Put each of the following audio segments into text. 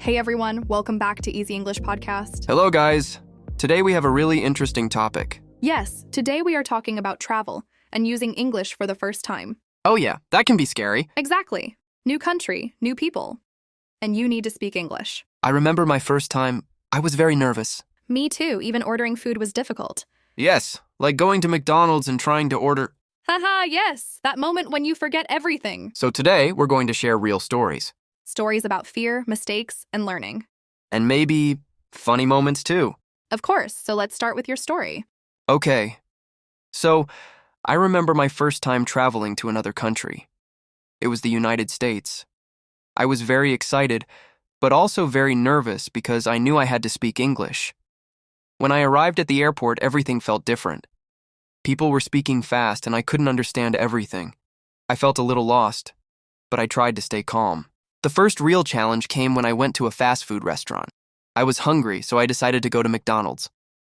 Hey everyone, welcome back to Easy English Podcast. Hello, guys. Today we have a really interesting topic. Yes, today we are talking about travel and using English for the first time. Oh, yeah, that can be scary. Exactly. New country, new people. And you need to speak English. I remember my first time, I was very nervous. Me too, even ordering food was difficult. Yes, like going to McDonald's and trying to order. Haha, yes, that moment when you forget everything. So today we're going to share real stories. Stories about fear, mistakes, and learning. And maybe funny moments too. Of course, so let's start with your story. Okay. So, I remember my first time traveling to another country. It was the United States. I was very excited, but also very nervous because I knew I had to speak English. When I arrived at the airport, everything felt different. People were speaking fast and I couldn't understand everything. I felt a little lost, but I tried to stay calm. The first real challenge came when I went to a fast food restaurant. I was hungry, so I decided to go to McDonald's.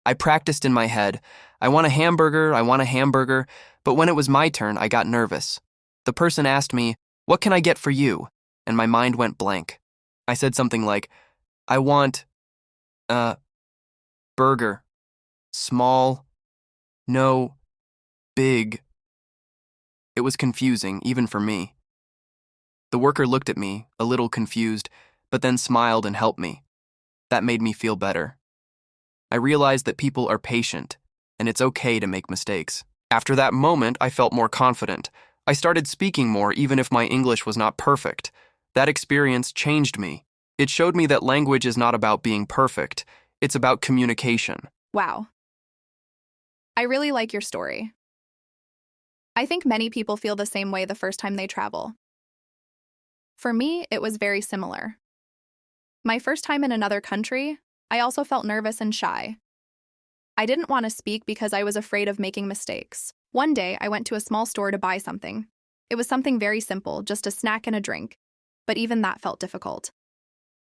I practiced in my head, I want a hamburger, but when it was my turn, I got nervous. The person asked me, "What can I get for you?" And my mind went blank. I said something like, "I want a burger. Small, no, big." It was confusing, even for me. The worker looked at me, a little confused, but then smiled and helped me. That made me feel better. I realized that people are patient, and it's okay to make mistakes. After that moment, I felt more confident. I started speaking more even if my English was not perfect. That experience changed me. It showed me that language is not about being perfect. It's about communication. Wow. I really like your story. I think many people feel the same way the first time they travel. For me, it was very similar. My first time in another country, I also felt nervous and shy. I didn't want to speak because I was afraid of making mistakes. One day, I went to a small store to buy something. It was something very simple, just a snack and a drink, but even that felt difficult.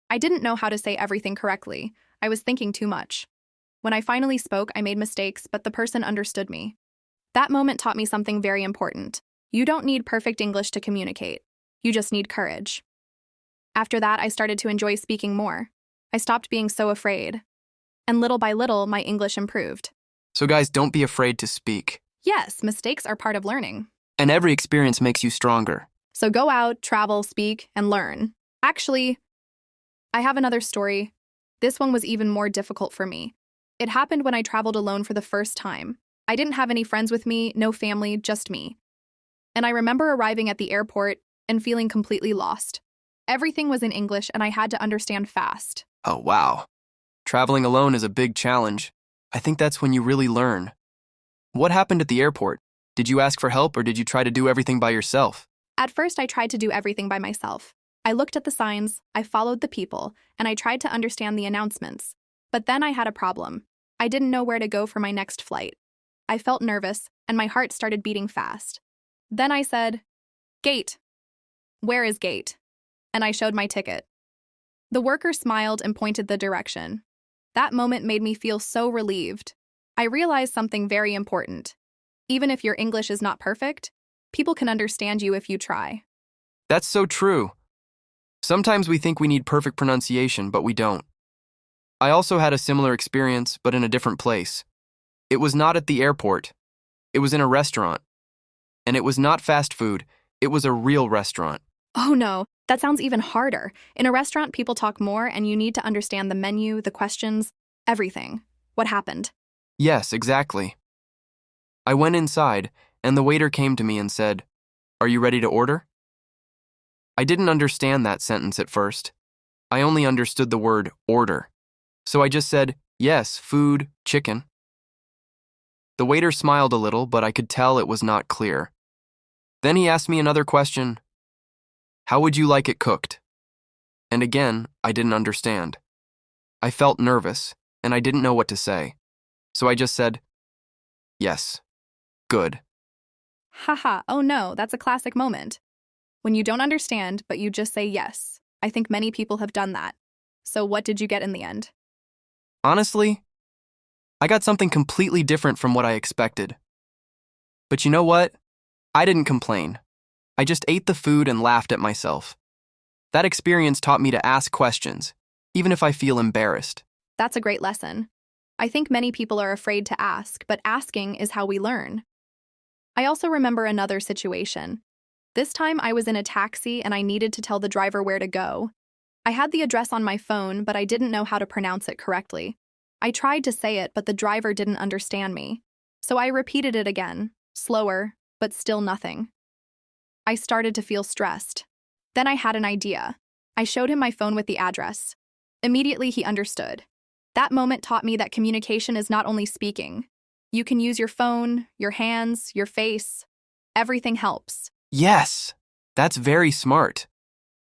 I didn't know how to say everything correctly. I was thinking too much. When I finally spoke, I made mistakes, but the person understood me. That moment taught me something very important. You don't need perfect English to communicate. You just need courage. After that, I started to enjoy speaking more. I stopped being so afraid. And little by little, my English improved. So guys, don't be afraid to speak. Yes, mistakes are part of learning. And every experience makes you stronger. So go out, travel, speak, and learn. Actually, I have another story. This one was even more difficult for me. It happened when I traveled alone for the first time. I didn't have any friends with me, no family, just me. And I remember arriving at the airport and feeling completely lost. Everything was in English and I had to understand fast. Oh, wow. Traveling alone is a big challenge. I think that's when you really learn. What happened at the airport? Did you ask for help or did you try to do everything by yourself? At first, I tried to do everything by myself. I looked at the signs, I followed the people, and I tried to understand the announcements. But then I had a problem. I didn't know where to go for my next flight. I felt nervous and my heart started beating fast. Then I said, "Gate. Where is gate?" And I showed my ticket. The worker smiled and pointed the direction. That moment made me feel so relieved. I realized something very important. Even if your English is not perfect, people can understand you if you try. That's so true. Sometimes we think we need perfect pronunciation, but we don't. I also had a similar experience, but in a different place. It was not at the airport. It was in a restaurant. And it was not fast food. It was a real restaurant. Oh no, that sounds even harder. In a restaurant, people talk more and you need to understand the menu, the questions, everything. What happened? Yes, exactly. I went inside, and the waiter came to me and said, "Are you ready to order?" I didn't understand that sentence at first. I only understood the word order. So I just said, "Yes, food, chicken." The waiter smiled a little, but I could tell it was not clear. Then he asked me another question. "How would you like it cooked?" And again, I didn't understand. I felt nervous, and I didn't know what to say. So I just said, "Yes, good." Haha, oh no, that's a classic moment. When you don't understand, but you just say yes. I think many people have done that. So what did you get in the end? Honestly, I got something completely different from what I expected. But you know what? I didn't complain. I just ate the food and laughed at myself. That experience taught me to ask questions, even if I feel embarrassed. That's a great lesson. I think many people are afraid to ask, but asking is how we learn. I also remember another situation. This time I was in a taxi and I needed to tell the driver where to go. I had the address on my phone, but I didn't know how to pronounce it correctly. I tried to say it, but the driver didn't understand me. So I repeated it again, slower, but still nothing. I started to feel stressed. Then I had an idea. I showed him my phone with the address. Immediately he understood. That moment taught me that communication is not only speaking. You can use your phone, your hands, your face. Everything helps. Yes, that's very smart.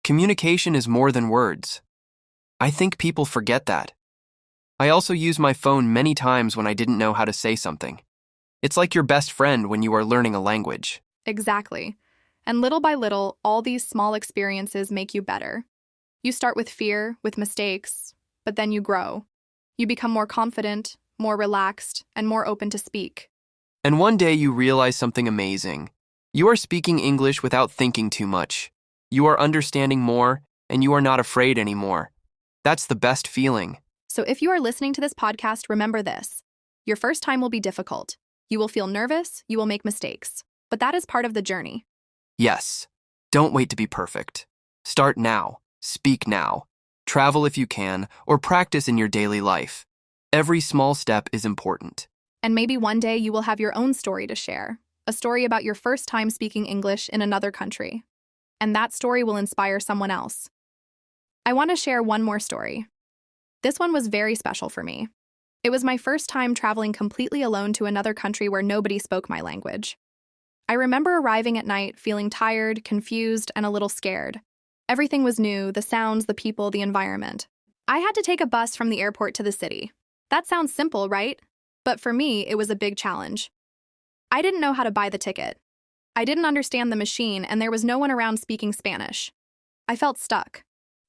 Communication is more than words. I think people forget that. I also use my phone many times when I didn't know how to say something. It's like your best friend when you are learning a language. Exactly. And little by little, all these small experiences make you better. You start with fear, with mistakes, but then you grow. You become more confident, more relaxed, and more open to speak. And one day you realize something amazing. You are speaking English without thinking too much. You are understanding more, and you are not afraid anymore. That's the best feeling. So if you are listening to this podcast, remember this. Your first time will be difficult. You will feel nervous, you will make mistakes. But that is part of the journey. Yes. Don't wait to be perfect. Start now. Speak now. Travel if you can, or practice in your daily life. Every small step is important. And maybe one day you will have your own story to share. A story about your first time speaking English in another country. And that story will inspire someone else. I want to share one more story. This one was very special for me. It was my first time traveling completely alone to another country where nobody spoke my language. I remember arriving at night feeling tired, confused, and a little scared. Everything was new, the sounds, the people, the environment. I had to take a bus from the airport to the city. That sounds simple, right? But for me, it was a big challenge. I didn't know how to buy the ticket. I didn't understand the machine, and there was no one around speaking Spanish. I felt stuck.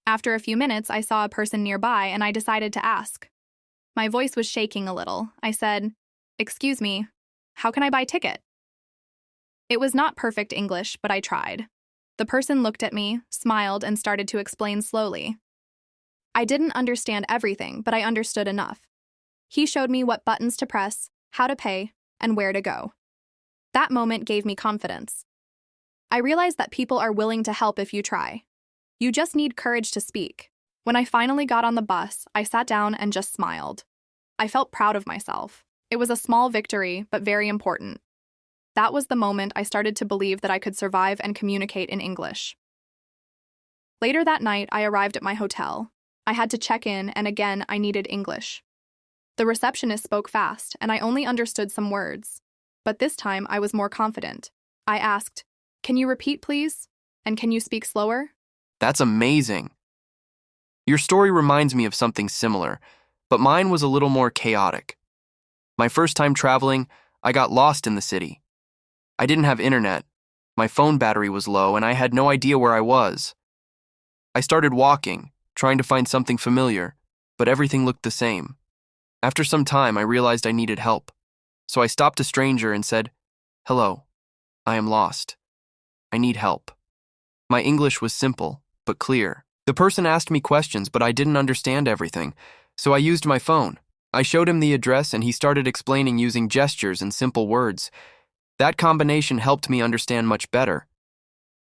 After a few minutes, I saw a person nearby, and I decided to ask. My voice was shaking a little. I said, "Excuse me, how can I buy a ticket?" It was not perfect English, but I tried. The person looked at me, smiled, and started to explain slowly. I didn't understand everything, but I understood enough. He showed me what buttons to press, how to pay, and where to go. That moment gave me confidence. I realized that people are willing to help if you try. You just need courage to speak. When I finally got on the bus, I sat down and just smiled. I felt proud of myself. It was a small victory, but very important. That was the moment I started to believe that I could survive and communicate in English. Later that night, I arrived at my hotel. I had to check in, and again, I needed English. The receptionist spoke fast, and I only understood some words. But this time, I was more confident. I asked, "Can you repeat, please? And can you speak slower?" That's amazing. Your story reminds me of something similar, but mine was a little more chaotic. My first time traveling, I got lost in the city. I didn't have internet. My phone battery was low, and I had no idea where I was. I started walking, trying to find something familiar, but everything looked the same. After some time, I realized I needed help. So I stopped a stranger and said, "Hello, I am lost. I need help." My English was simple, but clear. The person asked me questions, but I didn't understand everything, so I used my phone. I showed him the address, and he started explaining using gestures and simple words. That combination helped me understand much better.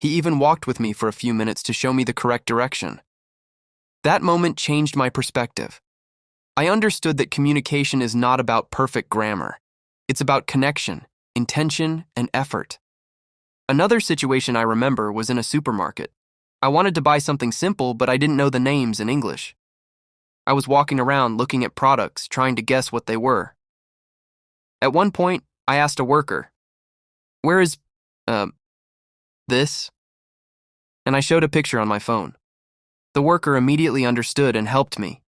He even walked with me for a few minutes to show me the correct direction. That moment changed my perspective. I understood that communication is not about perfect grammar. It's about connection, intention, and effort. Another situation I remember was in a supermarket. I wanted to buy something simple, but I didn't know the names in English. I was walking around looking at products, trying to guess what they were. At one point, I asked a worker, "Where is, this?" And I showed a picture on my phone. The worker immediately understood and helped me.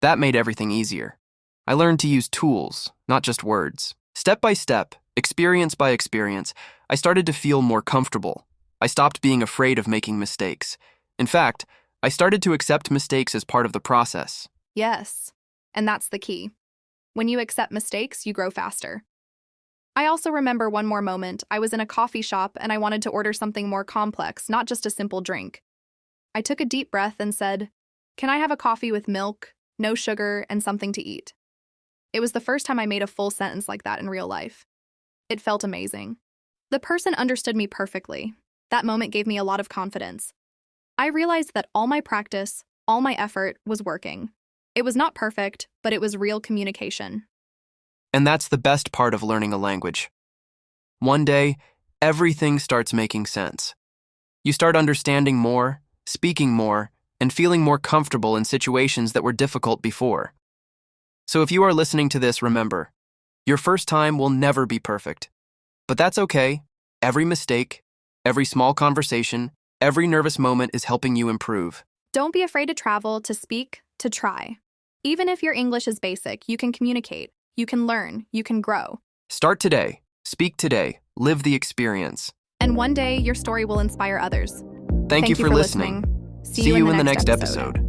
That made everything easier. I learned to use tools, not just words. Step by step, experience by experience, I started to feel more comfortable. I stopped being afraid of making mistakes. In fact, I started to accept mistakes as part of the process. Yes, and that's the key. When you accept mistakes, you grow faster. I also remember one more moment. I was in a coffee shop and I wanted to order something more complex, not just a simple drink. I took a deep breath and said, Can I have a coffee with milk, no sugar, and something to eat? It was the first time I made a full sentence like that in real life. It felt amazing. The person understood me perfectly. That moment gave me a lot of confidence. I realized that all my practice, all my effort was working. It was not perfect, but it was real communication. And that's the best part of learning a language. One day, everything starts making sense. You start understanding more, speaking more, and feeling more comfortable in situations that were difficult before. So if you are listening to this, remember, your first time will never be perfect. But that's okay. Every mistake, every small conversation, every nervous moment is helping you improve. Don't be afraid to travel, to speak, to try. Even if your English is basic, you can communicate, you can learn, you can grow. Start today, speak today, live the experience. And one day, your story will inspire others. Thank you for listening. See See you in the next episode.